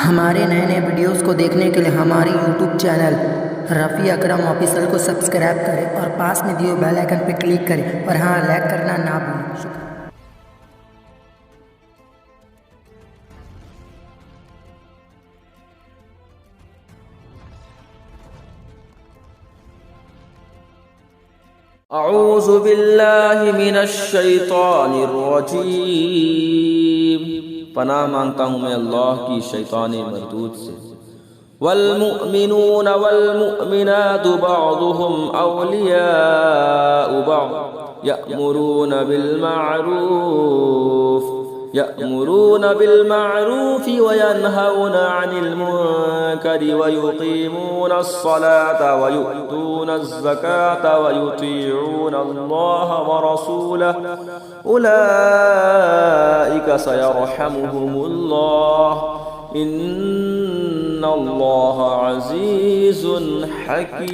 ہمارے نئے نئے ویڈیوز کو دیکھنے کے لیے ہماری یوٹیوب چینل رفیع اکرم آفیشیل کو سبسکرائب کریں اور پاس میں دیے بیل آئیکن پر کلک کریں اور ہاں لائک کرنا نہ بھولیں۔ شکریہ۔ اعوذ باللہ من الشیطان الرجیم، پناہ مانگتا ہوں میں اللہ کی شیطان مردود سے۔ والمؤمنون والمؤمنات بعضهم اولیاء بعض یأمرون بالمعروف وینہون عن المنکر ویقیمون الصلاة ویؤتون الزکاة ویطیعون اللہ ورسولہ اولئک سیرحمهم اللہ ان اللہ عزیز حکیم۔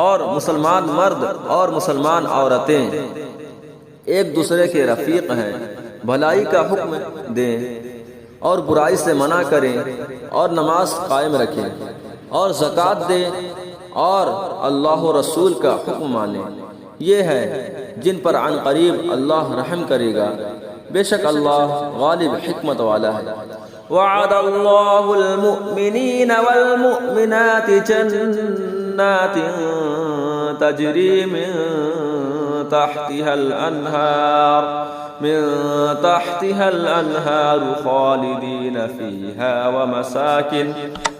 اور مسلمان مرد اور مسلمان عورتیں ایک دوسرے کے رفیق ہیں، بھلائی کا حکم دیں اور برائی سے منع کریں اور نماز قائم رکھیں اور زکوٰۃ دیں اور اللہ و رسول کا حکم مانیں۔ یہ ہے جن پر عن قریب اللہ رحم کرے گا، بے شک اللہ غالب حکمت والا ہے۔ وعد اللہ المؤمنین والمؤمنات جنات تجری من تحتها الأنهار خالدین فیہا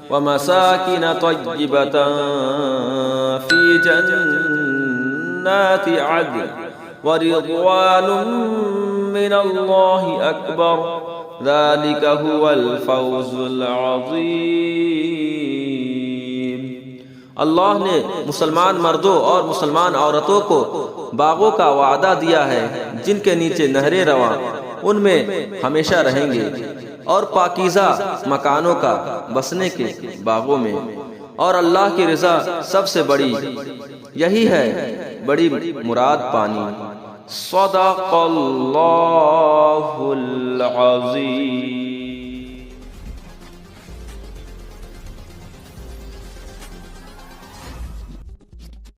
ومساکن طیبة فی جنات عدن ورضوان من اللہ اکبر ذلک هو الفوز العظیم۔ اللہ نے مسلمان مردوں اور مسلمان عورتوں کو باغوں کا وعدہ دیا ہے جن کے نیچے نہریں رواں، ان میں ہمیشہ رہیں گے، اور پاکیزہ مکانوں کا بسنے کے باغوں میں، اور اللہ کی رضا سب سے بڑی، یہی ہے بڑی مراد پانی۔ صدق اللہ العظیم۔